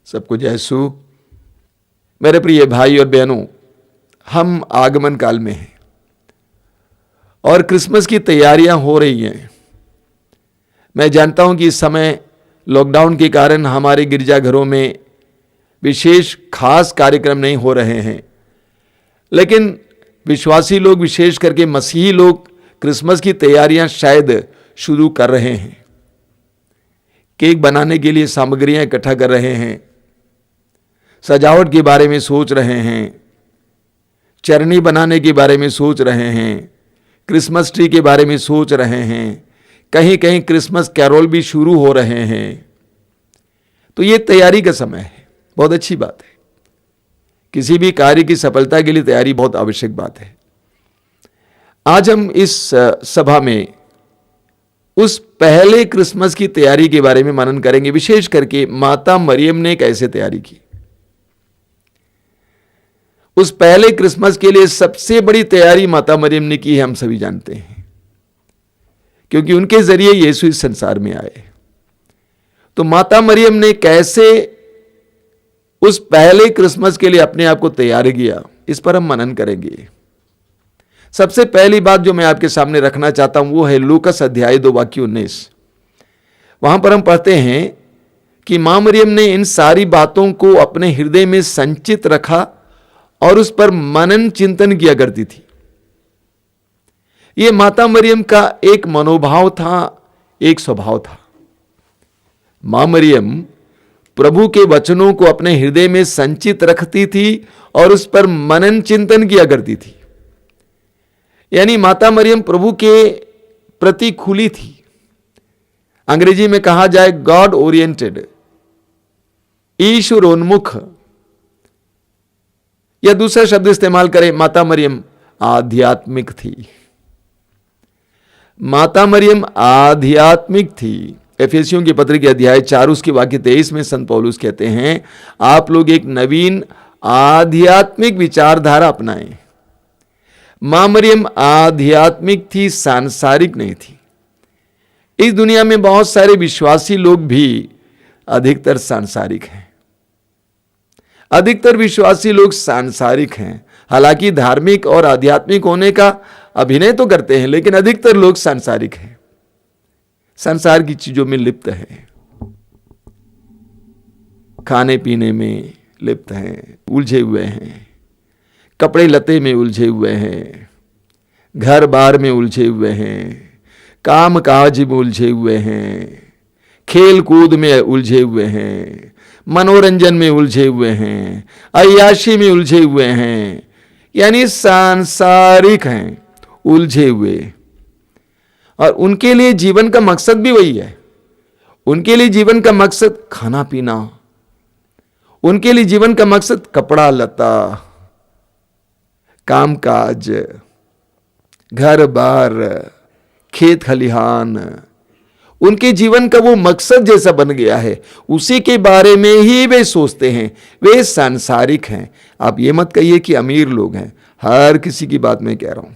सबको जय यीशु। मेरे प्रिय भाई और बहनों, हम आगमन काल में हैं और क्रिसमस की तैयारियां हो रही हैं। मैं जानता हूं कि इस समय लॉकडाउन के कारण हमारे गिरजाघरों में विशेष खास कार्यक्रम नहीं हो रहे हैं, लेकिन विश्वासी लोग, विशेष करके मसीही लोग, क्रिसमस की तैयारियां शायद शुरू कर रहे हैं। केक बनाने के लिए सामग्रियां इकट्ठा कर रहे हैं, सजावट के बारे में सोच रहे हैं, चरनी बनाने के बारे में सोच रहे हैं, क्रिसमस ट्री के बारे में सोच रहे हैं, कहीं कहीं क्रिसमस कैरोल भी शुरू हो रहे हैं। तो ये तैयारी का समय है, बहुत अच्छी बात है। किसी भी कार्य की सफलता के लिए तैयारी बहुत आवश्यक बात है। आज हम इस सभा में उस पहले क्रिसमस की तैयारी के बारे में मनन करेंगे, विशेष करके माता मरियम ने कैसे तैयारी की। उस पहले क्रिसमस के लिए सबसे बड़ी तैयारी माता मरियम ने की है, हम सभी जानते हैं, क्योंकि उनके जरिए यीशु इस संसार में आए। तो माता मरियम ने कैसे उस पहले क्रिसमस के लिए अपने आप को तैयार किया, इस पर हम मनन करेंगे। सबसे पहली बात जो मैं आपके सामने रखना चाहता हूं वो है लूकस अध्याय 2 वाक्य 19। वहां पर हम पढ़ते हैं कि मां मरियम ने इन सारी बातों को अपने हृदय में संचित रखा और उस पर मनन चिंतन किया करती थी। यह माता मरियम का एक मनोभाव था, एक स्वभाव था। मां मरियम प्रभु के वचनों को अपने हृदय में संचित रखती थी और उस पर मनन चिंतन किया करती थी। यानी माता मरियम प्रभु के प्रति खुली थी। अंग्रेजी में कहा जाए गॉड ओरिएंटेड, ईश्वरोन्मुख, या दूसरा शब्द इस्तेमाल करें, माता मरियम आध्यात्मिक थी। माता मरियम आध्यात्मिक थी। एफेसियों की पत्री के अध्याय 4 उसके वाक्य 23 में संत पौलुस कहते हैं, आप लोग एक नवीन आध्यात्मिक विचारधारा अपनाएं। मां मरियम आध्यात्मिक थी, सांसारिक नहीं थी। इस दुनिया में बहुत सारे विश्वासी लोग भी अधिकतर सांसारिक हैं। अधिकतर विश्वासी लोग सांसारिक हैं। हालांकि धार्मिक और आध्यात्मिक होने का अभिनय तो करते हैं, लेकिन अधिकतर लोग सांसारिक हैं, संसार की चीजों में लिप्त हैं, खाने पीने में लिप्त हैं, उलझे हुए हैं, कपड़े लते में उलझे हुए हैं, घर बार में उलझे हुए हैं, काम काज में उलझे हुए हैं, खेल कूद में उलझे हुए हैं, मनोरंजन में उलझे हुए हैं, अय्याशी में उलझे हुए हैं। यानी सांसारिक हैं, उलझे हुए। और उनके लिए जीवन का मकसद भी वही है। उनके लिए जीवन का मकसद खाना पीना, उनके लिए जीवन का मकसद कपड़ा लता, कामकाज, घर बार, खेत खलिहान, उनके जीवन का वो मकसद जैसा बन गया है, उसी के बारे में ही वे सोचते हैं। वे सांसारिक हैं। आप ये मत कहिए कि अमीर लोग हैं, हर किसी की बात मैं कह रहा हूं,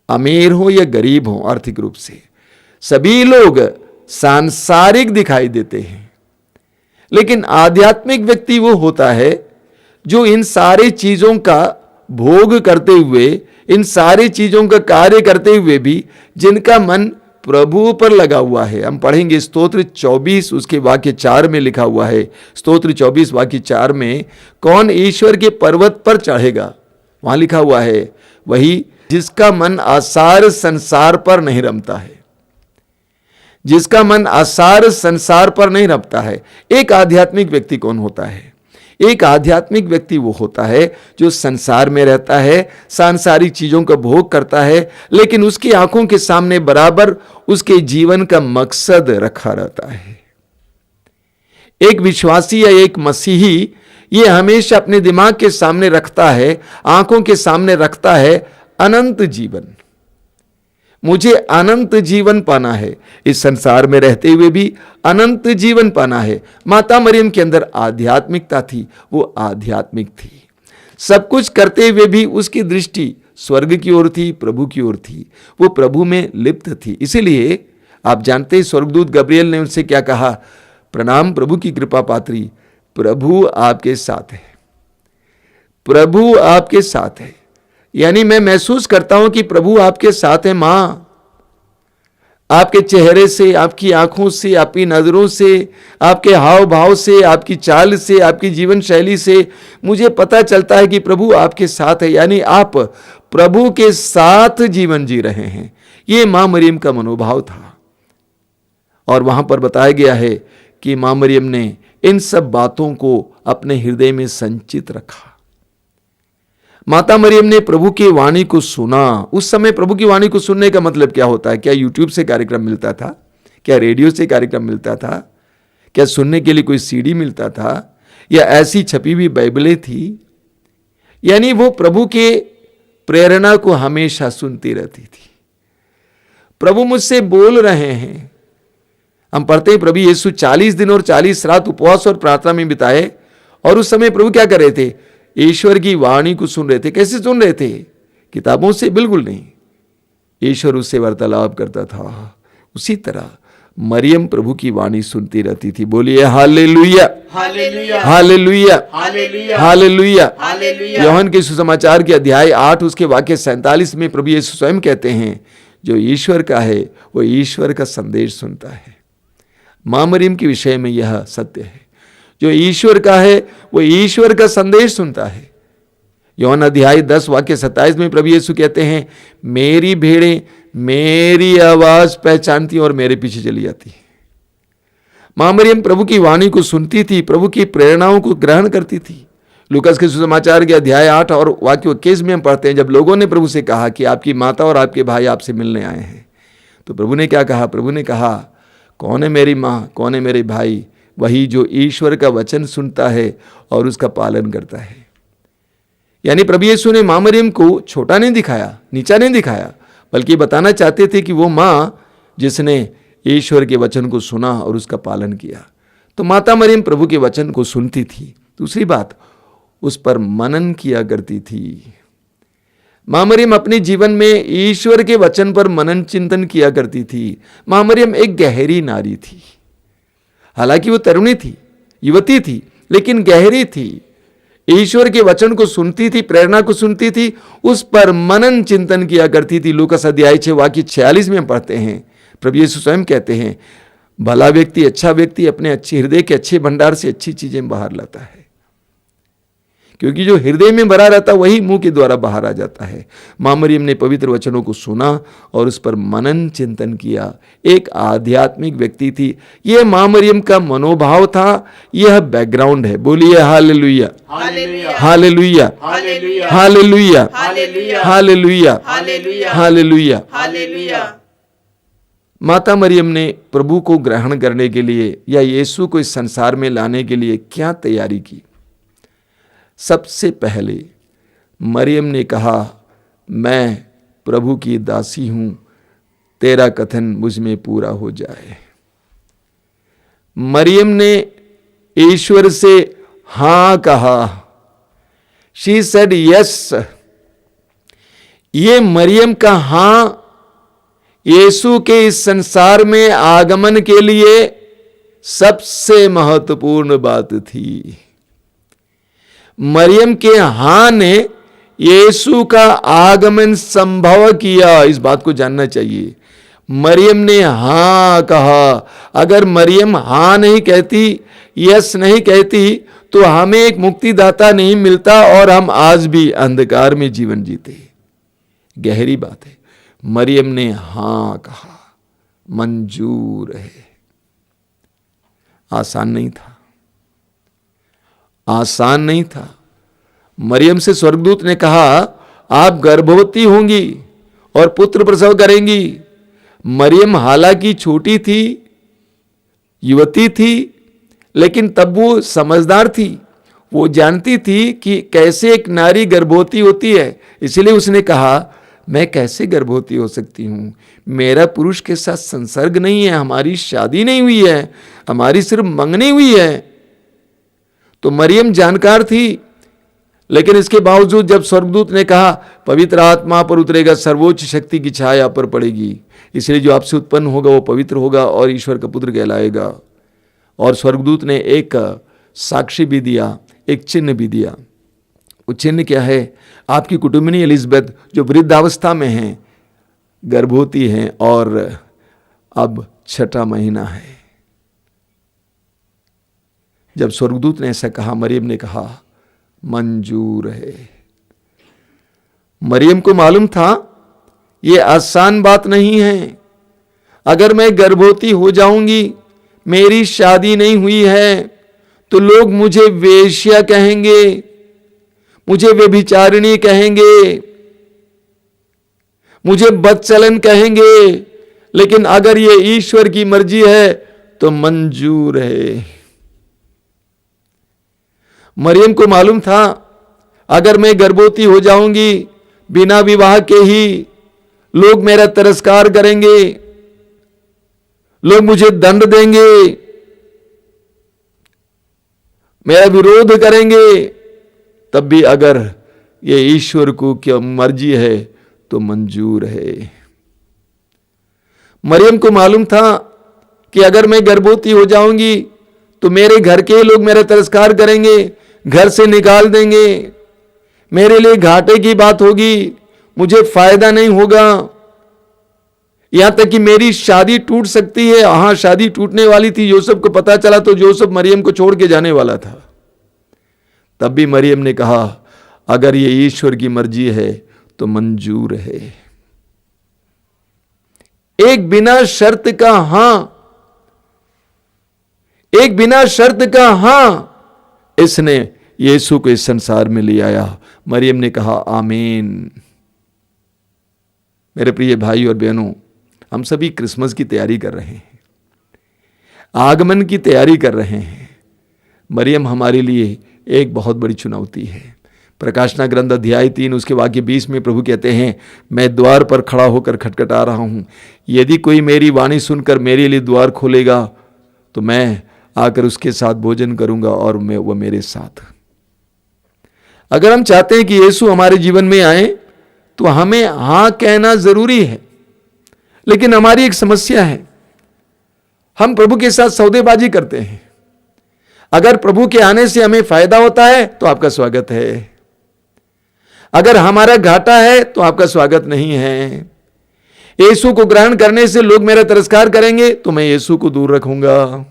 अमीर हो या गरीब हो, आर्थिक रूप से सभी लोग सांसारिक दिखाई देते हैं। लेकिन आध्यात्मिक व्यक्ति वो होता है जो इन सारी चीजों का भोग करते हुए, इन सारी चीजों का कार्य करते हुए भी जिनका मन प्रभु पर लगा हुआ है। हम पढ़ेंगे स्तोत्र 24 उसके वाक्य 4 में लिखा हुआ है। स्तोत्र 24 वाक्य 4 में, कौन ईश्वर के पर्वत पर चढ़ेगा, वहां लिखा हुआ है, वही जिसका मन आसार संसार पर नहीं रमता है। जिसका मन आसार संसार पर नहीं रमता है। एक आध्यात्मिक व्यक्ति कौन होता है? एक आध्यात्मिक व्यक्ति वो होता है जो संसार में रहता है, सांसारिक चीजों का भोग करता है, लेकिन उसकी आंखों के सामने बराबर उसके जीवन का मकसद रखा रहता है। एक विश्वासी या एक मसीही ये हमेशा अपने दिमाग के सामने रखता है, आंखों के सामने रखता है, अनंत जीवन। मुझे अनंत जीवन पाना है, इस संसार में रहते हुए भी अनंत जीवन पाना है। माता मरियम के अंदर आध्यात्मिकता थी, वो आध्यात्मिक थी। सब कुछ करते हुए भी उसकी दृष्टि स्वर्ग की ओर थी, प्रभु की ओर थी। वो प्रभु में लिप्त थी। इसीलिए आप जानते हैं स्वर्गदूत गब्रिएल ने उनसे क्या कहा, प्रणाम प्रभु की कृपा पात्री, प्रभु आपके साथ है, प्रभु आपके साथ है। यानी मैं महसूस करता हूं कि प्रभु आपके साथ है। मां, आपके चेहरे से, आपकी आंखों से, आपकी नजरों से, आपके हाव भाव से, आपकी चाल से, आपकी जीवन शैली से मुझे पता चलता है कि प्रभु आपके साथ है। यानी आप प्रभु के साथ जीवन जी रहे हैं। ये मां मरियम का मनोभाव था। और वहां पर बताया गया है कि मां मरियम ने इन सब बातों को अपने हृदय में संचित रखा। माता मरियम ने प्रभु की वाणी को सुना। उस समय प्रभु की वाणी को सुनने का मतलब क्या होता है? क्या यूट्यूब से कार्यक्रम मिलता था? क्या रेडियो से कार्यक्रम मिलता था? क्या सुनने के लिए कोई सीडी मिलता था? या ऐसी छपी हुई बाइबलें थी? यानी वो प्रभु के प्रेरणा को हमेशा सुनती रहती थी। प्रभु मुझसे बोल रहे हैं। हम पढ़ते हैं प्रभु यीशु 40 दिन और 40 रात उपवास और प्रार्थना में बिताए। और उस समय प्रभु क्या कर रहे थे? ईश्वर की वाणी को सुन रहे थे। कैसे सुन रहे थे? किताबों से? बिल्कुल नहीं। ईश्वर उससे वार्तालाप करता था। उसी तरह मरियम प्रभु की वाणी सुनती रहती थी। बोलिए hallelujah, hallelujah, hallelujah, hallelujah, hallelujah. Hallelujah. यूहन्ना के सुसमाचार के अध्याय 8 उसके वाक्य 47 में प्रभु यीशु स्वयं कहते हैं, जो ईश्वर का है वो ईश्वर का संदेश सुनता है। मां मरियम के विषय में यह सत्य है। जो ईश्वर का है वो ईश्वर का संदेश सुनता है। यूहन्ना अध्याय 10 वाक्य 27 में प्रभु यीशु कहते हैं, मेरी भेड़ें मेरी आवाज पहचानती और मेरे पीछे चली जाती है। मां मरियम प्रभु की वाणी को सुनती थी, प्रभु की प्रेरणाओं को ग्रहण करती थी। लूकास के सुसमाचार के अध्याय 8 और वाक्य 21 में हम पढ़ते हैं, जब लोगों ने प्रभु से कहा कि आपकी माता और आपके भाई आपसे मिलने आए हैं, तो प्रभु ने क्या कहा? प्रभु ने कहा, कौन है मेरी मां, कौन है मेरे भाई? वही जो ईश्वर का वचन सुनता है और उसका पालन करता है। यानी प्रभु यीशु ने मां मरियम को छोटा नहीं दिखाया, नीचा नहीं दिखाया, बल्कि बताना चाहते थे कि वो मां जिसने ईश्वर के वचन को सुना और उसका पालन किया। तो माता मरियम प्रभु के वचन को सुनती थी। दूसरी बात, उस पर मनन किया करती थी। मां मरियम अपने जीवन में ईश्वर के वचन पर मनन चिंतन किया करती थी। मां मरियम एक गहरी नारी थी। हालांकि वो तरुणी थी, युवती थी, लेकिन गहरी थी। ईश्वर के वचन को सुनती थी, प्रेरणा को सुनती थी, उस पर मनन चिंतन किया करती थी। लूकास अध्याय 6 वाक्य 46 में हम पढ़ते हैं, प्रभु यीशु स्वयं कहते हैं, भला व्यक्ति, अच्छा व्यक्ति अपने अच्छे हृदय के अच्छे भंडार से अच्छी चीजें बाहर लाता है, क्योंकि जो हृदय में भरा रहता वही मुंह के द्वारा बाहर आ जाता है। मां मरियम ने पवित्र वचनों को सुना और उस पर मनन चिंतन किया। एक आध्यात्मिक व्यक्ति थी। यह मां मरियम का मनोभाव था, यह बैकग्राउंड है। बोलिए hallelujah, hallelujah, hallelujah, hallelujah, hallelujah, hallelujah, hallelujah, hallelujah, hallelujah. Hallelujah. माता मरियम ने प्रभु को ग्रहण करने के लिए या यीशु को इस संसार में लाने के लिए क्या तैयारी की? सबसे पहले मरियम ने कहा, मैं प्रभु की दासी हूं, तेरा कथन मुझ में पूरा हो जाए। मरियम ने ईश्वर से हां कहा। She said yes. ये मरियम का हां यीशु के इस संसार में आगमन के लिए सबसे महत्वपूर्ण बात थी। मरियम के हां ने यीशु का आगमन संभव किया। इस बात को जानना चाहिए। मरियम ने हां कहा। अगर मरियम हां नहीं कहती, यस नहीं कहती, तो हमें एक मुक्तिदाता नहीं मिलता और हम आज भी अंधकार में जीवन जीते। गहरी बात है। मरियम ने हां कहा, मंजूर है। आसान नहीं था, आसान नहीं था। मरियम से स्वर्गदूत ने कहा, आप गर्भवती होंगी और पुत्र प्रसव करेंगी। मरियम हालांकि छोटी थी, युवती थी, लेकिन तब वो समझदार थी। वो जानती थी कि कैसे एक नारी गर्भवती होती है। इसलिए उसने कहा, मैं कैसे गर्भवती हो सकती हूं? मेरा पुरुष के साथ संसर्ग नहीं है, हमारी शादी नहीं हुई है, हमारी सिर्फ मंगनी हुई है। तो मरियम जानकार थी, लेकिन इसके बावजूद जब स्वर्गदूत ने कहा, पवित्र आत्मा पर उतरेगा, सर्वोच्च शक्ति की छाया पर पड़ेगी, इसलिए जो आपसे उत्पन्न होगा वो पवित्र होगा और ईश्वर का पुत्र कहलाएगा। और स्वर्गदूत ने एक साक्षी भी दिया, एक चिन्ह भी दिया। वो चिन्ह क्या है? आपकी कुटुंबिनी एलिजबेथ जो वृद्धावस्था में हैं, गर्भवती हैं और अब 6वां महीना है। जब स्वर्गदूत ने ऐसा कहा, मरियम ने कहा मंजूर है। मरियम को मालूम था ये आसान बात नहीं है। अगर मैं गर्भवती हो जाऊंगी, मेरी शादी नहीं हुई है, तो लोग मुझे वेश्या कहेंगे, मुझे व्यभिचारिणी कहेंगे, मुझे बदचलन कहेंगे। लेकिन अगर ये ईश्वर की मर्जी है तो मंजूर है। मरियम को मालूम था अगर मैं गर्भवती हो जाऊंगी बिना विवाह के ही, लोग मेरा तिरस्कार करेंगे, लोग मुझे दंड देंगे, मेरा विरोध करेंगे। तब भी अगर ये ईश्वर को क्या मर्जी है तो मंजूर है। मरियम को मालूम था कि अगर मैं गर्भवती हो जाऊंगी तो मेरे घर के लोग मेरा तिरस्कार करेंगे, घर से निकाल देंगे, मेरे लिए घाटे की बात होगी, मुझे फायदा नहीं होगा, यहां तक कि मेरी शादी टूट सकती है। हां, शादी टूटने वाली थी। यूसुफ को पता चला तो यूसुफ मरियम को छोड़ के जाने वाला था। तब भी मरियम ने कहा अगर ये ईश्वर की मर्जी है तो मंजूर है। एक बिना शर्त का हां, एक बिना शर्त का हां इसने यीशु को इस संसार में ले आया। मरियम ने कहा आमीन। मेरे प्रिय भाई और बहनों, हम सभी क्रिसमस की तैयारी कर रहे हैं, आगमन की तैयारी कर रहे हैं। मरियम हमारे लिए एक बहुत बड़ी चुनौती है। प्रकाशना ग्रंथ अध्याय 3 उसके वाक्य 20 में प्रभु कहते हैं, मैं द्वार पर खड़ा होकर खटखटा रहा हूं, यदि कोई मेरी वाणी सुनकर मेरे लिए द्वार खोलेगा तो मैं आकर उसके साथ भोजन करूंगा और वह मेरे साथ। अगर हम चाहते हैं कि यीशु हमारे जीवन में आए तो हमें हां कहना जरूरी है। लेकिन हमारी एक समस्या है, हम प्रभु के साथ सौदेबाजी करते हैं। अगर प्रभु के आने से हमें फायदा होता है तो आपका स्वागत है, अगर हमारा घाटा है तो आपका स्वागत नहीं है। यीशु को ग्रहण करने से लोग मेरा तिरस्कार करेंगे तो मैं यीशु को दूर रखूंगा।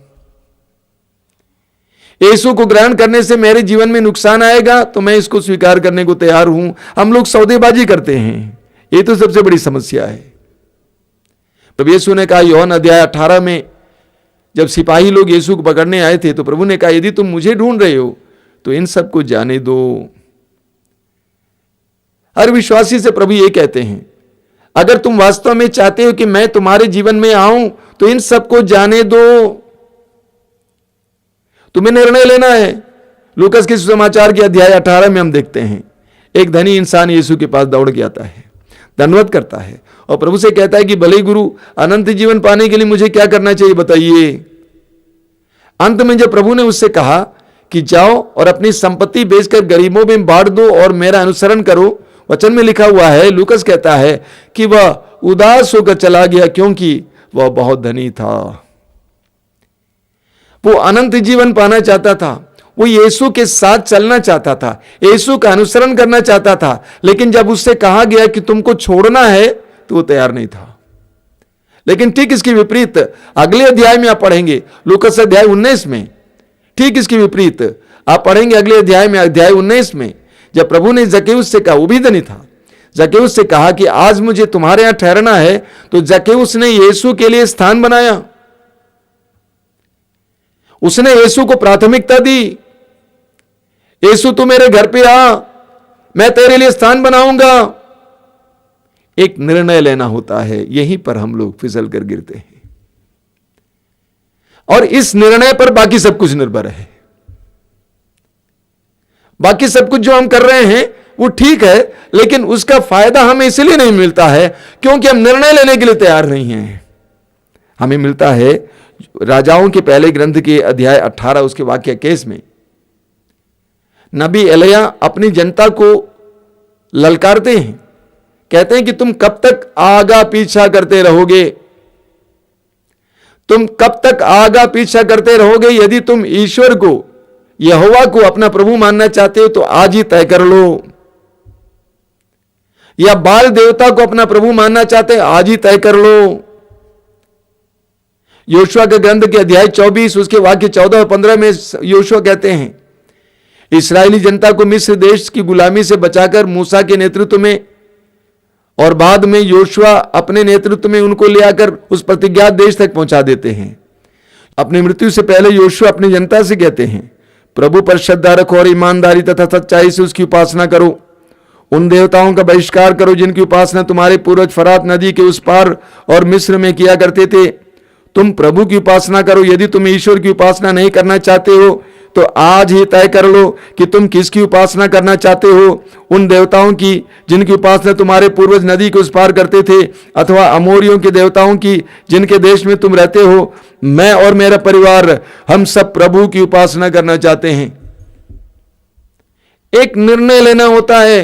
यीशु को ग्रहण करने से मेरे जीवन में नुकसान आएगा तो मैं इसको स्वीकार करने को तैयार हूं। हम लोग सौदेबाजी करते हैं, ये तो सबसे बड़ी समस्या है। प्रभु यीशु ने कहा यूहन्ना अध्याय 18 में, जब सिपाही लोग यीशु को पकड़ने आए थे तो प्रभु ने कहा यदि तुम मुझे ढूंढ रहे हो तो इन सबको जाने दो। हर विश्वासी से प्रभु ये कहते हैं, अगर तुम वास्तव में चाहते हो कि मैं तुम्हारे जीवन में आऊं तो इन सबको जाने दो। तुम्हें निर्णय लेना है। लूकास के सुसमाचार के अध्याय 18 में हम देखते हैं, एक धनी इंसान यीशु के पास दौड़ के आता है, धन्यवाद करता है और प्रभु से कहता है कि भले गुरु, अनंत जीवन पाने के लिए मुझे क्या करना चाहिए बताइए। अंत में जब प्रभु ने उससे कहा कि जाओ और अपनी संपत्ति बेचकर गरीबों में बांट दो और मेरा अनुसरण करो, वचन में लिखा हुआ है, लूकास कहता है कि वह उदास होकर चला गया क्योंकि वह बहुत धनी था। वो अनंत जीवन पाना चाहता था, वो यीशु के साथ चलना चाहता था, यीशु का अनुसरण करना चाहता था। लेकिन जब उससे कहा गया कि तुमको छोड़ना है तो वो तैयार नहीं था। लेकिन ठीक इसके विपरीत अगले अध्याय में आप पढ़ेंगे, लूकास अध्याय 19 में, ठीक इसके विपरीत आप पढ़ेंगे अगले अध्याय में, अध्याय 19 में, जब प्रभु ने जक्केउस से कहा, वो भी धनी था, जक्केउस से कहा कि आज मुझे तुम्हारे यहां ठहरना है, तो जक्केउस ने यीशु के लिए स्थान बनाया। उसने यीशु को प्राथमिकता दी। यीशु तू मेरे घर पे आ, मैं तेरे लिए स्थान बनाऊंगा। एक निर्णय लेना होता है, यहीं पर हम लोग फिसल कर गिरते हैं और इस निर्णय पर बाकी सब कुछ निर्भर है। बाकी सब कुछ जो हम कर रहे हैं वो ठीक है, लेकिन उसका फायदा हमें इसलिए नहीं मिलता है क्योंकि हम निर्णय लेने के लिए तैयार नहीं हैं। हमें मिलता है राजाओं के पहले ग्रंथ के अध्याय 18 उसके वाक्य 21 में, नबी एलिया अपनी जनता को ललकारते हैं, कहते हैं कि तुम कब तक आगा पीछा करते रहोगे, तुम कब तक आगा पीछा करते रहोगे। यदि तुम ईश्वर को यहोवा को अपना प्रभु मानना चाहते हो तो आज ही तय कर लो, या बाल देवता को अपना प्रभु मानना चाहते हैं आज ही तय कर लो। योशुआ के ग्रंथ के अध्याय 24 उसके वाक्य 14 और 15 में योशुआ कहते हैं, इस्राएली जनता को मिस्र देश की गुलामी से बचाकर मूसा के नेतृत्व में और बाद में योशुआ अपने नेतृत्व में उनको ले आकर उस प्रतिज्ञात देश तक पहुंचा देते हैं। अपनी मृत्यु से पहले योशुआ अपनी जनता से कहते हैं, प्रभु पर श्रद्धा रखो और ईमानदारी तथा सच्चाई से उसकी उपासना करो। उन देवताओं का बहिष्कार करो जिनकी उपासना तुम्हारे पूर्वज फरात नदी के उस पार और मिस्र में किया करते थे। तुम प्रभु की उपासना करो। यदि तुम ईश्वर की उपासना नहीं करना चाहते हो तो आज ही तय कर लो कि तुम किसकी उपासना करना चाहते हो, उन देवताओं की जिनकी उपासना तुम्हारे पूर्वज नदी के उस पार करते थे, अथवा अमोरियों के देवताओं की जिनके देश में तुम रहते हो। मैं और मेरा परिवार हम सब प्रभु की उपासना करना चाहते हैं। एक निर्णय लेना होता है,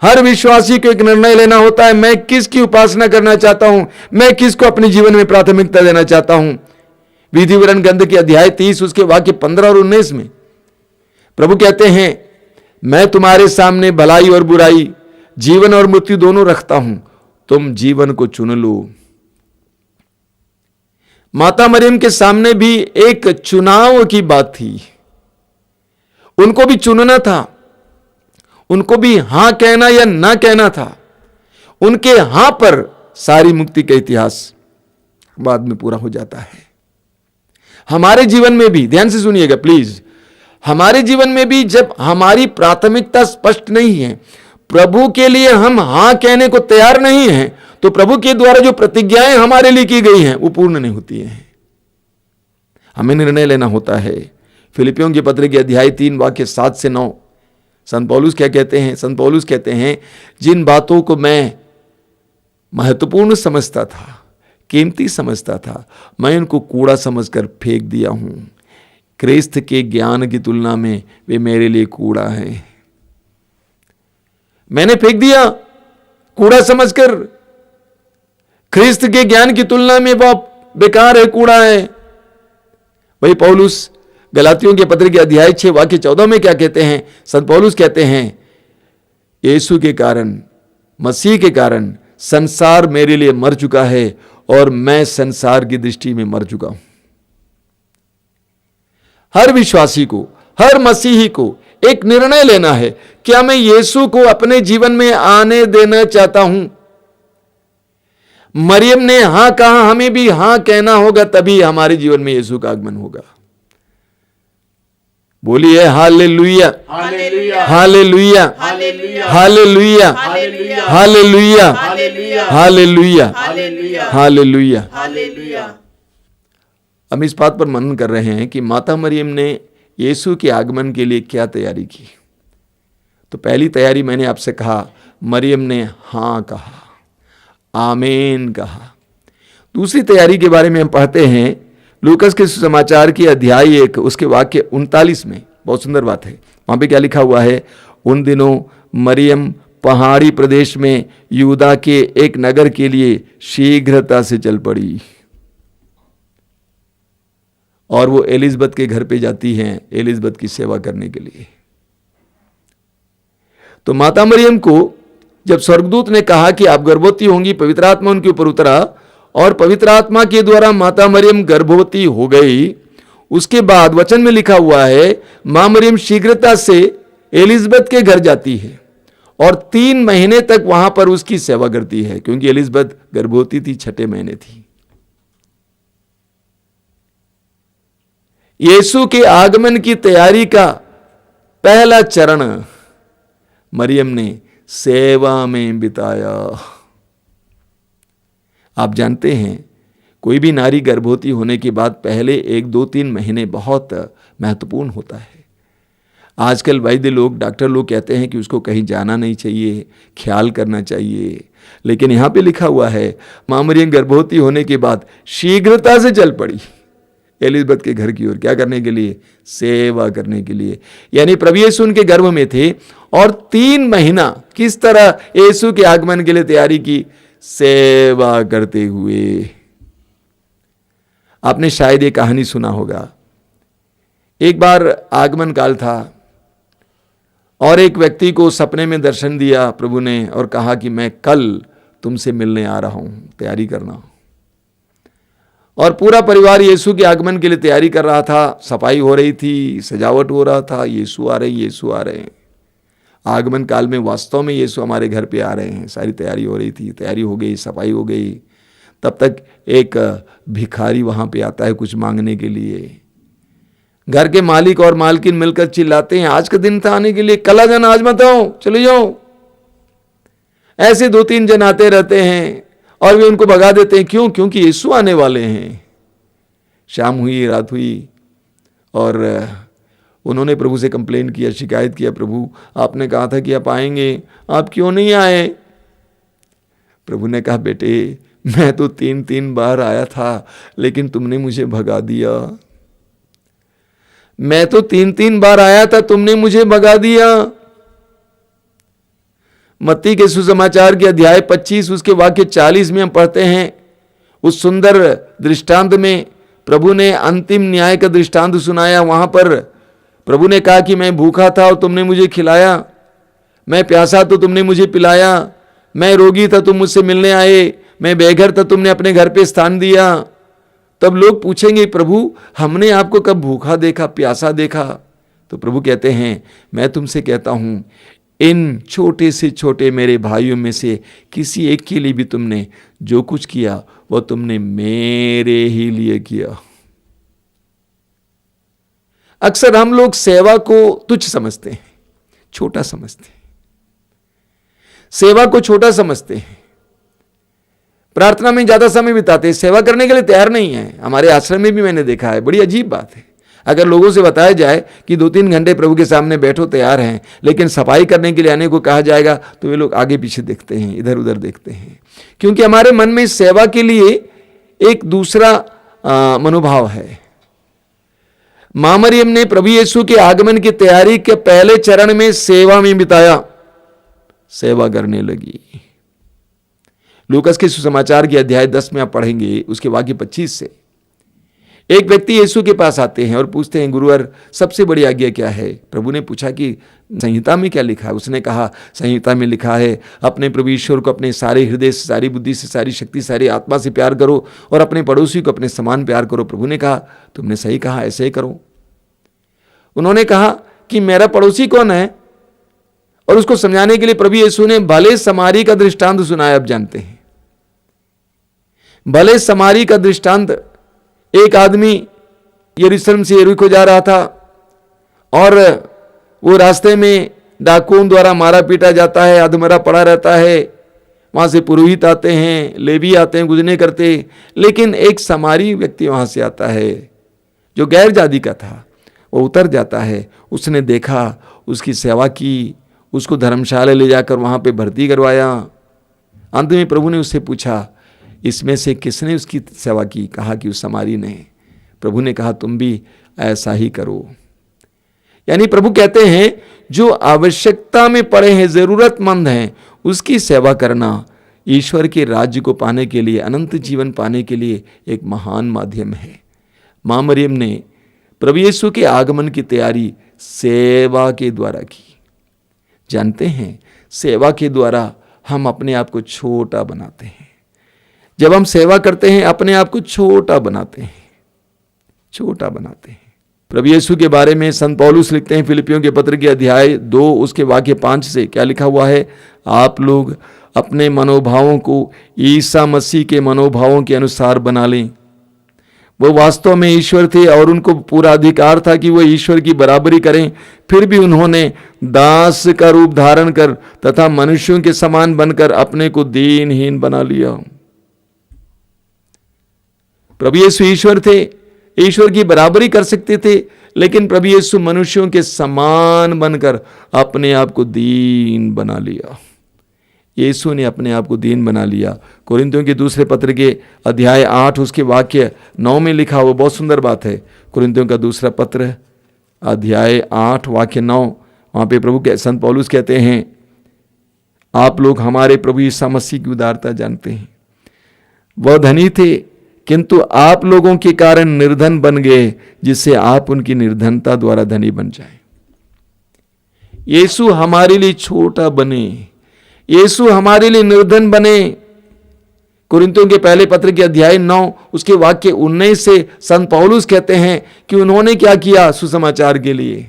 हर विश्वासी को एक निर्णय लेना होता है, मैं किसकी उपासना करना चाहता हूं, मैं किसको अपने जीवन में प्राथमिकता देना चाहता हूं। विधिवरण ग्रंथ के अध्याय 30 उसके वाक्य 15 और 19 में प्रभु कहते हैं, मैं तुम्हारे सामने भलाई और बुराई, जीवन और मृत्यु दोनों रखता हूं, तुम जीवन को चुन लो। माता मरियम के सामने भी एक चुनाव की बात थी, उनको भी चुनना था, उनको भी हां कहना या ना कहना था। उनके हां पर सारी मुक्ति का इतिहास बाद में पूरा हो जाता है। हमारे जीवन में भी, ध्यान से सुनिएगा प्लीज, हमारे जीवन में भी जब हमारी प्राथमिकता स्पष्ट नहीं है, प्रभु के लिए हम हां कहने को तैयार नहीं हैं, तो प्रभु के द्वारा जो प्रतिज्ञाएं हमारे लिए की गई हैं वो पूर्ण नहीं होती हैं। हमें निर्णय लेना होता है। फिलिपियों की पत्र के अध्याय 3 वाक्य 7 से 9 संत पौलुस क्या कहते हैं? संत पौलुस कहते हैं, जिन बातों को मैं महत्वपूर्ण समझता था, कीमती समझता था, मैं उनको कूड़ा समझकर फेंक दिया हूं। क्रिस्त के ज्ञान की तुलना में वे मेरे लिए कूड़ा है। मैंने फेंक दिया कूड़ा समझकर, क्रिस्त के ज्ञान की तुलना में वह बेकार है, कूड़ा है। वही पौलुस गलातियों के पत्र के अध्याय 6 वाक्य 14 में क्या कहते हैं? संत पौलुस कहते हैं, यीशु के कारण, मसीह के कारण संसार मेरे लिए मर चुका है और मैं संसार की दृष्टि में मर चुका हूं। हर विश्वासी को, हर मसीही को एक निर्णय लेना है, क्या मैं यीशु को अपने जीवन में आने देना चाहता हूं? मरियम ने हां कहा, हमें भी हां कहना होगा, तभी हमारे जीवन में यीशु का आगमन होगा। बोलिए hallelujah, hallelujah, hallelujah, hallelujah, hallelujah, hallelujah, hallelujah, hallelujah, hallelujah, hallelujah, hallelujah. Hallelujah. हम इस बात पर मनन कर रहे हैं कि माता मरियम ने यीशु के आगमन के लिए क्या तैयारी की। तो पहली तैयारी मैंने आपसे कहा, मरियम ने हां कहा, आमीन कहा। दूसरी तैयारी के बारे में हम पढ़ते हैं लूकस के सुसमाचार की अध्याय 1 उसके वाक्य 39 में। बहुत सुंदर बात है, वहां पे क्या लिखा हुआ है? उन दिनों मरियम पहाड़ी प्रदेश में यूदा के एक नगर के लिए शीघ्रता से चल पड़ी और वो एलिजबेथ के घर पे जाती हैं एलिजबेथ की सेवा करने के लिए। तो माता मरियम को जब स्वर्गदूत ने कहा कि आप गर्भवती होंगी, पवित्र आत्मा उनके ऊपर उतरा और पवित्र आत्मा के द्वारा माता मरियम गर्भवती हो गई। उसके बाद वचन में लिखा हुआ है, मां मरियम शीघ्रता से एलिजबेथ के घर जाती है और 3 महीने तक वहां पर उसकी सेवा करती है, क्योंकि एलिजबेथ गर्भवती थी, 6 महीने थी। यीशु के आगमन की तैयारी का पहला चरण मरियम ने सेवा में बिताया। आप जानते हैं, कोई भी नारी गर्भवती होने के बाद पहले 1, 2, 3 महीने बहुत महत्वपूर्ण होता है। आजकल वैद्य लोग, डॉक्टर लोग कहते हैं कि उसको कहीं जाना नहीं चाहिए, ख्याल करना चाहिए, लेकिन यहां पे लिखा हुआ है मां मरियम गर्भवती होने के बाद शीघ्रता से चल पड़ी एलिजबेथ के घर की ओर। क्या करने के लिए? सेवा करने के लिए। यानी प्रभु यीशु उनके गर्भ में थे और 3 महीना किस तरह यीशु के आगमन के लिए तैयारी की? सेवा करते हुए। आपने शायद ये कहानी सुना होगा, एक बार आगमन काल था और एक व्यक्ति को सपने में दर्शन दिया प्रभु ने और कहा कि मैं कल तुमसे मिलने आ रहा हूं, तैयारी करना। और पूरा परिवार यीशु के आगमन के लिए तैयारी कर रहा था, सफाई हो रही थी, सजावट हो रहा था, यीशु आ रहे हैं, यीशु आ रहे हैं। आगमन काल में वास्तव में यीशु हमारे घर पे आ रहे हैं। सारी तैयारी हो रही थी, तैयारी हो गई, सफाई हो गई। तब तक एक भिखारी वहां पे आता है कुछ मांगने के लिए। घर के मालिक और मालकिन मिलकर चिल्लाते हैं, आज का दिन था आने के लिए, कल आ जाना, आज मत आओ, चले जाओ। ऐसे 2-3 जन आते रहते हैं और वे उनको भगा देते हैं। क्यों? क्योंकि यीशु आने वाले हैं। शाम हुई, रात हुई और उन्होंने प्रभु से कंप्लेन किया, शिकायत किया, प्रभु आपने कहा था कि आप आएंगे, आप क्यों नहीं आए? प्रभु ने कहा, बेटे मैं तो 3 बार आया था लेकिन तुमने मुझे भगा दिया। मैं तो 3 बार आया था, तुमने मुझे भगा दिया। मत्ती के सुसमाचार के अध्याय 25 उसके वाक्य 40 में हम पढ़ते हैं, उस सुंदर दृष्टांत में प्रभु ने अंतिम न्याय का दृष्टांत सुनाया। वहां पर प्रभु ने कहा कि मैं भूखा था और तुमने मुझे खिलाया, मैं प्यासा तो तुमने मुझे पिलाया, मैं रोगी था तुम मुझसे मिलने आए, मैं बेघर था तुमने अपने घर पे स्थान दिया। तब लोग पूछेंगे, प्रभु हमने आपको कब भूखा देखा, प्यासा देखा? तो प्रभु कहते हैं, मैं तुमसे कहता हूं, इन छोटे से छोटे मेरे भाइयों में से किसी एक के लिए भी तुमने जो कुछ किया वो तुमने मेरे ही लिए किया। अक्सर हम लोग सेवा को तुच्छ समझते हैं, छोटा समझते हैं, सेवा को छोटा समझते हैं, प्रार्थना में ज्यादा समय बिताते हैं, सेवा करने के लिए तैयार नहीं है। हमारे आश्रम में भी मैंने देखा है, बड़ी अजीब बात है। अगर लोगों से बताया जाए कि 2-3 घंटे प्रभु के सामने बैठो, तैयार हैं, लेकिन सफाई करने के लिए आने को कहा जाएगा तो वे लोग आगे पीछे देखते हैं, इधर उधर देखते हैं, क्योंकि हमारे मन में सेवा के लिए एक दूसरा मनोभाव है। मां मरियम ने प्रभु यीशु के आगमन की तैयारी के पहले चरण में सेवा में बिताया, सेवा करने लगी। लूकास के सुसमाचार के अध्याय 10 में आप पढ़ेंगे, उसके वाक्य 25 से एक व्यक्ति यीशु के पास आते हैं और पूछते हैं, गुरुवर सबसे बड़ी आज्ञा क्या है? प्रभु ने पूछा कि संहिता में क्या लिखा है? उसने कहा, संहिता में लिखा है, अपने प्रभु ईश्वर को अपने सारे हृदय से, सारी बुद्धि से, सारी शक्ति, सारी आत्मा से प्यार करो और अपने पड़ोसी को अपने समान प्यार करो। प्रभु ने कहा, तुमने सही कहा, ऐसे ही करो। उन्होंने कहा कि मेरा पड़ोसी कौन है? और उसको समझाने के लिए प्रभु यीशु ने भले समारी का दृष्टांत सुनाया। आप जानते हैं भले समारी का दृष्टांत, एक आदमी यरूशलेम से यरीको जा रहा था और वो रास्ते में डाकुओं द्वारा मारा पीटा जाता है, अधमरा पड़ा रहता है। वहां से पुरोहित आते हैं, लेवी आते हैं गुजरने करते, लेकिन एक समारी व्यक्ति वहां से आता है जो गैर जाति का था। वो उतर जाता है, उसने देखा, उसकी सेवा की, उसको धर्मशाला ले जाकर वहां पे भर्ती करवाया। अंत में प्रभु ने उससे पूछा, इसमें से किसने उसकी सेवा की? कहा कि उस समारी ने। प्रभु ने कहा, तुम भी ऐसा ही करो। यानी प्रभु कहते हैं, जो आवश्यकता में पड़े हैं, जरूरतमंद हैं, उसकी सेवा करना ईश्वर के राज्य को पाने के लिए, अनंत जीवन पाने के लिए एक महान माध्यम है। मां मरियम ने प्रभु यीशु के आगमन की तैयारी सेवा के द्वारा की। जानते हैं, सेवा के द्वारा हम अपने आप को छोटा बनाते हैं। जब हम सेवा करते हैं, अपने आप को छोटा बनाते हैं, छोटा बनाते हैं। प्रभु यीशु के बारे में संत पौलुस लिखते हैं फिलिपियों के पत्र के अध्याय 2 उसके वाक्य 5 से, क्या लिखा हुआ है? आप लोग अपने मनोभावों को ईसा मसीह के मनोभावों के अनुसार बना लें। वो वास्तव में ईश्वर थे और उनको पूरा अधिकार था कि वो ईश्वर की बराबरी करें, फिर भी उन्होंने दास का रूप धारण कर तथा मनुष्यों के समान बनकर अपने को दीनहीन बना लिया। प्रभु यीशु ईश्वर थे, ईश्वर की बराबरी कर सकते थे, लेकिन प्रभु यीशु मनुष्यों के समान बनकर अपने आप को दीन बना लिया। यीशु ने अपने आप को दीन बना लिया। कुरिन्थियों के दूसरे पत्र के अध्याय 8 उसके वाक्य 9 में लिखा हुआ बहुत सुंदर बात है। कुरिन्थियों का दूसरा पत्र अध्याय 8 वाक्य 9, वहां पे प्रभु के संत पौलुस कहते हैं, आप लोग हमारे प्रभु यीशु मसीह की उदारता जानते हैं। वह धनी थे किंतु आप लोगों के कारण निर्धन बन गए, जिससे आप उनकी निर्धनता द्वारा धनी बन जाएं। यीशु हमारे लिए छोटा बने, यीशु हमारे लिए निर्धन बने। कुरिन्थियों के पहले पत्र के अध्याय 9 उसके वाक्य 19 से संत पौलुस कहते हैं कि उन्होंने क्या किया सुसमाचार के लिए।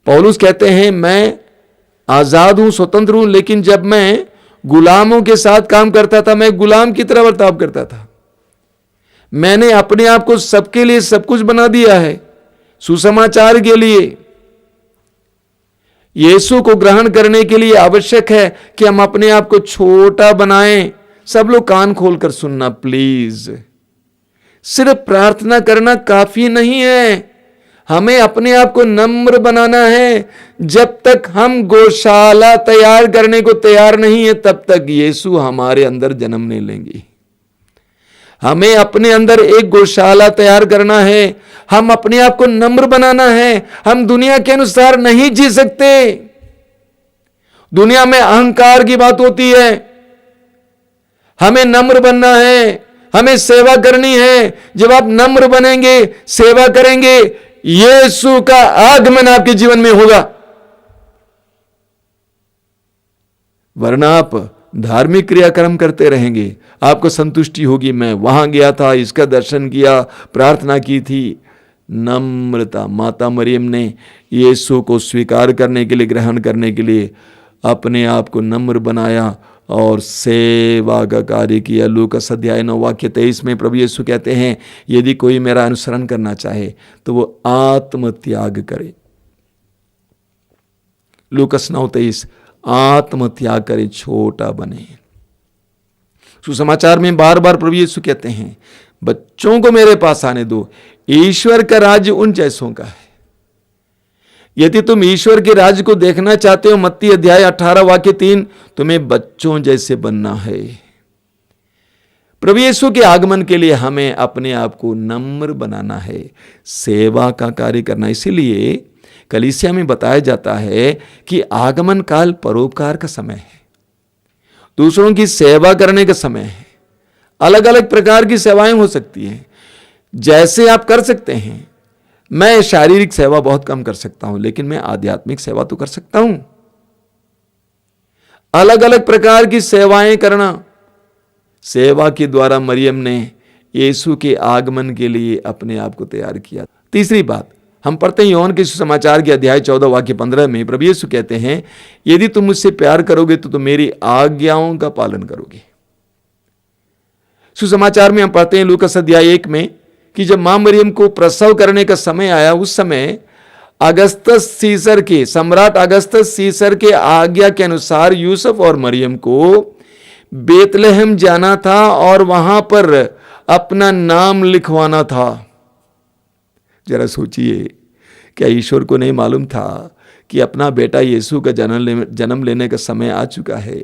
पौलुस कहते हैं, मैं आजाद हूं, स्वतंत्र हूं, लेकिन जब मैं गुलामों के साथ काम करता था, मैं गुलाम की तरह बर्ताव करता था। मैंने अपने आप को सबके लिए सब कुछ बना दिया है, सुसमाचार के लिए। यीशु को ग्रहण करने के लिए आवश्यक है कि हम अपने आप को छोटा बनाएं। सब लोग कान खोलकर सुनना प्लीज। सिर्फ प्रार्थना करना काफी नहीं है, हमें अपने आप को नम्र बनाना है। जब तक हम गौशाला तैयार करने को तैयार नहीं है, तब तक यीशु हमारे अंदर जन्म नहीं लेंगे। हमें अपने अंदर एक गौशाला तैयार करना है, हम अपने आप को नम्र बनाना है। हम दुनिया के अनुसार नहीं जी सकते। दुनिया में अहंकार की बात होती है, हमें नम्र बनना है, हमें सेवा करनी है। जब आप नम्र बनेंगे, सेवा करेंगे, यीशु का आगमन आपके जीवन में होगा। वरना आप धार्मिक क्रियाक्रम करते रहेंगे, आपको संतुष्टि होगी, मैं वहां गया था, इसका दर्शन किया, प्रार्थना की थी। नम्रता, माता मरियम ने यीशु को स्वीकार करने के लिए, ग्रहण करने के लिए अपने आप को नम्र बनाया और सेवा का कार्य किया। लूकास अध्याय 9 वाक्य 23 में प्रभु यीशु कहते हैं, यदि कोई मेरा अनुसरण करना चाहे तो वो आत्म त्याग करे। लूकास 9:23, आत्म त्याग करे, छोटा बने। सुसमाचार में बार बार प्रभु यीशु कहते हैं, बच्चों को मेरे पास आने दो, ईश्वर का राज्य उन जैसों का है। यदि तुम ईश्वर के राज्य को देखना चाहते हो, मत्ती अध्याय 18 वाक्य 3, तुम्हें बच्चों जैसे बनना है। प्रभु यीशु के आगमन के लिए हमें अपने आप को नम्र बनाना है, सेवा का कार्य करना। इसीलिए कलीसिया में बताया जाता है कि आगमन काल परोपकार का समय है, दूसरों की सेवा करने का समय है। अलग अलग प्रकार की सेवाएं हो सकती हैं, जैसे आप कर सकते हैं। मैं शारीरिक सेवा बहुत कम कर सकता हूं, लेकिन मैं आध्यात्मिक सेवा तो कर सकता हूं। अलग अलग प्रकार की सेवाएं करना। सेवा के द्वारा मरियम ने यीशु के आगमन के लिए अपने आप को तैयार किया। तीसरी बात हम पढ़ते हैं योहन के सुसमाचार के अध्याय 14 वाक्य 15 में प्रभु यीशु कहते हैं, यदि तुम मुझसे प्यार करोगे तो तुम मेरी आज्ञाओं का पालन करोगे। सुसमाचार में हम पढ़ते हैं लूकास अध्याय 1 में कि जब मां मरियम को प्रसव करने का समय आया, उस समय अगस्तस सीसर के, सम्राट अगस्तस सीसर के आज्ञा के अनुसार यूसुफ और मरियम को बेतलहम जाना था और वहां पर अपना नाम लिखवाना था। जरा सोचिए, क्या ईश्वर को नहीं मालूम था कि अपना बेटा यीशु का जन्म लेने का समय आ चुका है?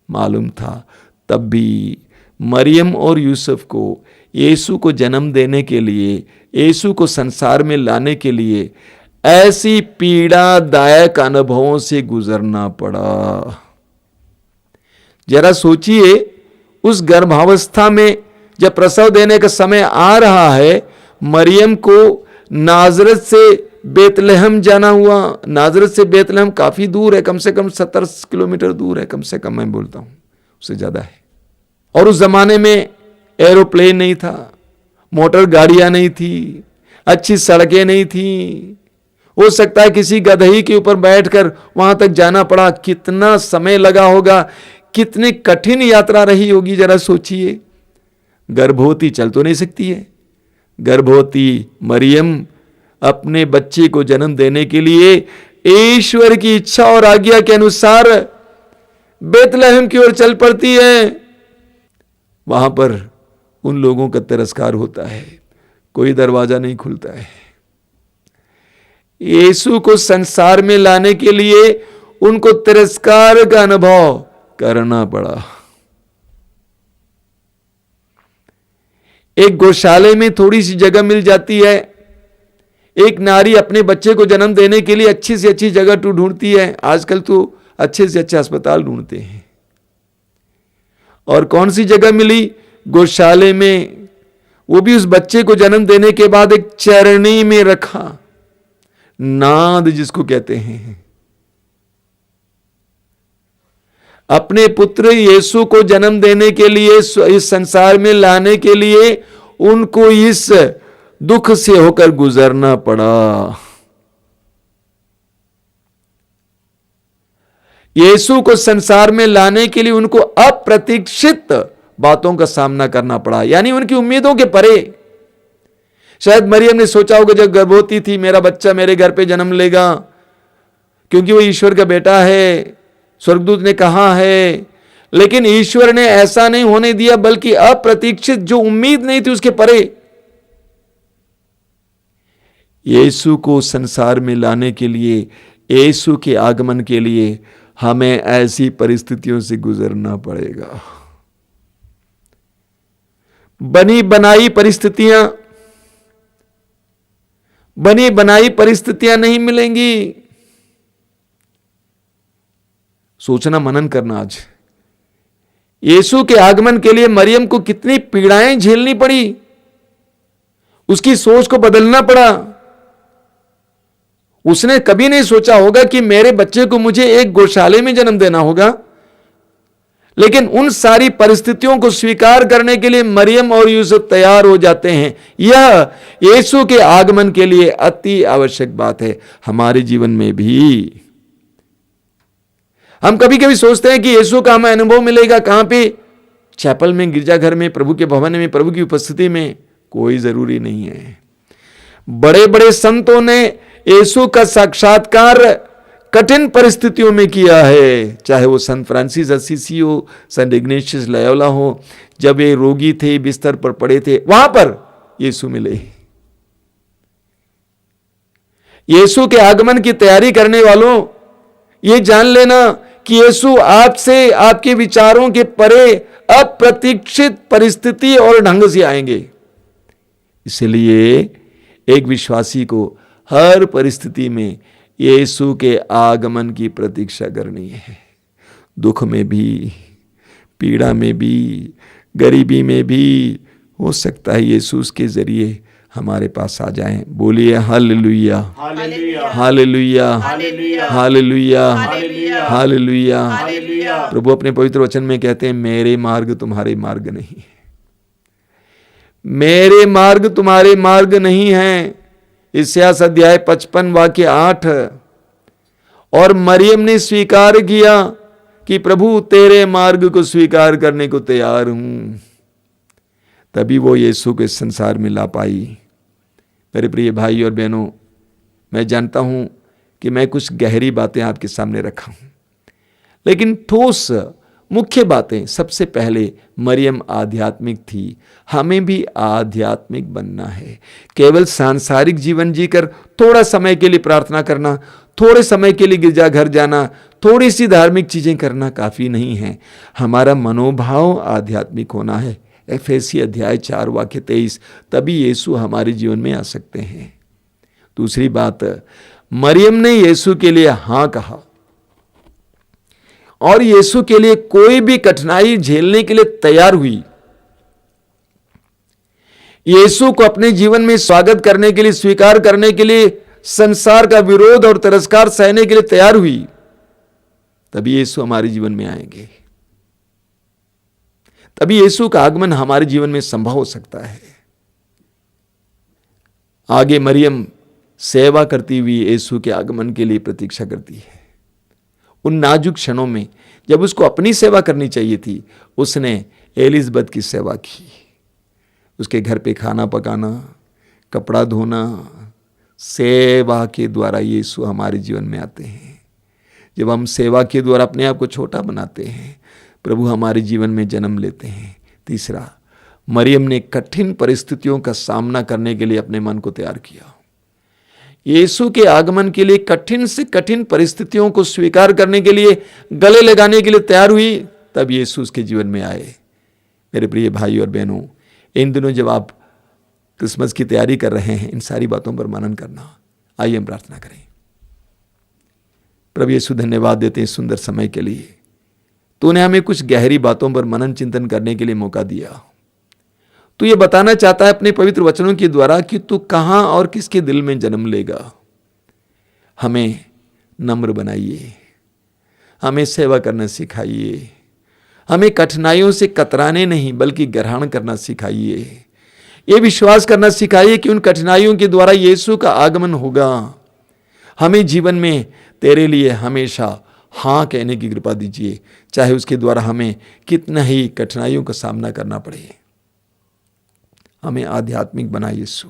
मालूम था। तब भी मरियम और यूसुफ को यीशु को जन्म देने के लिए, यीशु को संसार में लाने के लिए ऐसी पीड़ादायक अनुभवों से गुजरना पड़ा। जरा सोचिए, उस गर्भावस्था में जब प्रसव देने का समय आ रहा है, मरियम को नाजरत से बेतलहम जाना हुआ। नाजरत से बेतलहम काफी दूर है, कम से कम 70 किलोमीटर दूर है, कम से कम मैं बोलता हूं, उससे ज्यादा है। और उस जमाने में एरोप्लेन नहीं था, मोटर गाड़ियां नहीं थी, अच्छी सड़कें नहीं थी। हो सकता है किसी गधई के ऊपर बैठकर वहां तक जाना पड़ा। कितना समय लगा होगा, कितनी कठिन यात्रा रही होगी, जरा सोचिए। गर्भवती चल तो नहीं सकती है। गर्भवती मरियम अपने बच्चे को जन्म देने के लिए ईश्वर की इच्छा और आज्ञा के अनुसार बेतलहम की ओर चल पड़ती है। वहां पर उन लोगों का तिरस्कार होता है, कोई दरवाजा नहीं खुलता है। यीशु को संसार में लाने के लिए उनको तिरस्कार का अनुभव करना पड़ा। एक गौशाले में थोड़ी सी जगह मिल जाती है, एक नारी अपने बच्चे को जन्म देने के लिए अच्छी से अच्छी जगह ढूंढती है। आजकल तो अच्छे से अच्छे अस्पताल ढूंढते हैं। और कौन सी जगह मिली? गौशाले में, वो भी उस बच्चे को जन्म देने के बाद एक चरनी में रखा, नाद जिसको कहते हैं। अपने पुत्र यीशु को जन्म देने के लिए, इस संसार में लाने के लिए उनको इस दुख से होकर गुजरना पड़ा। यीशु को संसार में लाने के लिए उनको अप्रतीक्षित बातों का सामना करना पड़ा, यानी उनकी उम्मीदों के परे। शायद मरियम ने सोचा होगा जब गर्भवती थी, मेरा बच्चा मेरे घर पे जन्म लेगा, क्योंकि वो ईश्वर का बेटा है, स्वर्गदूत ने कहा है। लेकिन ईश्वर ने ऐसा नहीं होने दिया, बल्कि अप्रतीक्षित, जो उम्मीद नहीं थी उसके परे, यीशु को संसार में लाने के लिए, यीशु के आगमन के लिए हमें ऐसी परिस्थितियों से गुजरना पड़ेगा। बनी बनाई परिस्थितियां नहीं मिलेंगी। सोचना, मनन करना। आज यीशु के आगमन के लिए मरियम को कितनी पीड़ाएं झेलनी पड़ी, उसकी सोच को बदलना पड़ा। उसने कभी नहीं सोचा होगा कि मेरे बच्चे को मुझे एक गौशाले में जन्म देना होगा, लेकिन उन सारी परिस्थितियों को स्वीकार करने के लिए मरियम और यूसुफ तैयार हो जाते हैं। यह यीशु के आगमन के लिए अति आवश्यक बात है हमारे जीवन में भी। हम कभी कभी सोचते हैं कि यीशु का हमें अनुभव मिलेगा कहां पे? चैपल में, गिरजाघर में, प्रभु के भवन में, प्रभु की उपस्थिति में। कोई जरूरी नहीं है। बड़े बड़े संतों ने यीशु का साक्षात्कार कठिन परिस्थितियों में किया है, चाहे वो संत फ्रांसिस असीसी हो, संत इग्नेशियस लयोला हो। जब ये रोगी थे, बिस्तर पर पड़े थे, वहां पर यीशु मिले। यीशु के आगमन की तैयारी करने वालों, ये जान लेना कि यीशु आपसे, आपके विचारों के परे अप्रतीक्षित परिस्थिति और ढंग से आएंगे। इसलिए एक विश्वासी को हर परिस्थिति में यीशु के आगमन की प्रतीक्षा करनी है। दुख में भी, पीड़ा में भी, गरीबी में भी, हो सकता है यीशु के जरिए हमारे पास आ जाएं। बोलिए hallelujah, hallelujah, hallelujah, hallelujah, hallelujah, hallelujah, hallelujah. Hallelujah. प्रभु अपने पवित्र वचन में कहते हैं, मेरे मार्ग तुम्हारे मार्ग नहीं है। मेरे मार्ग तुम्हारे मार्ग नहीं है। इस्यास अध्याय 55 वाक्य 8। और मरियम ने स्वीकार किया कि प्रभु तेरे मार्ग को स्वीकार करने को तैयार हूं, तभी वो यीशु के संसार में ला पाई। मेरे प्रिय भाई और बहनों, मैं जानता हूं कि मैं कुछ गहरी बातें आपके सामने रखा हूं, लेकिन ठोस मुख्य बातें, सबसे पहले मरियम आध्यात्मिक थी। हमें भी आध्यात्मिक बनना है। केवल सांसारिक जीवन जीकर थोड़ा समय के लिए प्रार्थना करना, थोड़े समय के लिए गिरजाघर जाना, थोड़ी सी धार्मिक चीजें करना काफी नहीं है। हमारा मनोभाव आध्यात्मिक होना है। एफेसी अध्याय 4 वाक्य 23, तभी यीशु हमारे जीवन में आ सकते हैं। दूसरी बात, मरियम ने यीशु के लिए हां कहा और यीशु के लिए कोई भी कठिनाई झेलने के लिए तैयार हुई। यीशु को अपने जीवन में स्वागत करने के लिए, स्वीकार करने के लिए, संसार का विरोध और तिरस्कार सहने के लिए तैयार हुई, तभी यीशु हमारे जीवन में आएंगे। तभी यीशु का आगमन हमारे जीवन में संभव हो सकता है। आगे मरियम सेवा करती हुई यीशु के आगमन के लिए प्रतीक्षा करती है। उन नाजुक क्षणों में जब उसको अपनी सेवा करनी चाहिए थी, उसने एलिजबेथ की सेवा की। उसके घर पे खाना पकाना, कपड़ा धोना, सेवा के द्वारा यीशु हमारे जीवन में आते हैं। जब हम सेवा के द्वारा अपने आप को छोटा बनाते हैं, प्रभु हमारे जीवन में जन्म लेते हैं। तीसरा, मरियम ने कठिन परिस्थितियों का सामना करने के लिए अपने मन को तैयार किया। यीशु के आगमन के लिए कठिन से कठिन परिस्थितियों को स्वीकार करने के लिए, गले लगाने के लिए तैयार हुई, तब यीशु उसके जीवन में आए। मेरे प्रिय भाई और बहनों, इन दिनों जब आप क्रिसमस की तैयारी कर रहे हैं, इन सारी बातों पर मनन करना। आइए हम प्रार्थना करें। प्रभु यीशु, धन्यवाद देते हैं सुंदर समय के लिए। तूने हमें कुछ गहरी बातों पर मनन चिंतन करने के लिए मौका दिया। तू ये बताना चाहता है अपने पवित्र वचनों के द्वारा कि तू कहां और किसके दिल में जन्म लेगा। हमें नम्र बनाइए, हमें सेवा करना सिखाइए, हमें कठिनाइयों से कतराने नहीं बल्कि ग्रहण करना सिखाइए। ये विश्वास करना सिखाइए कि उन कठिनाइयों के द्वारा यीशु का आगमन होगा। हमें जीवन में तेरे लिए हमेशा हाँ कहने की कृपा दीजिए, चाहे उसके द्वारा हमें कितना ही कठिनाइयों का सामना करना पड़े। हमें आध्यात्मिक बनाए यीशु।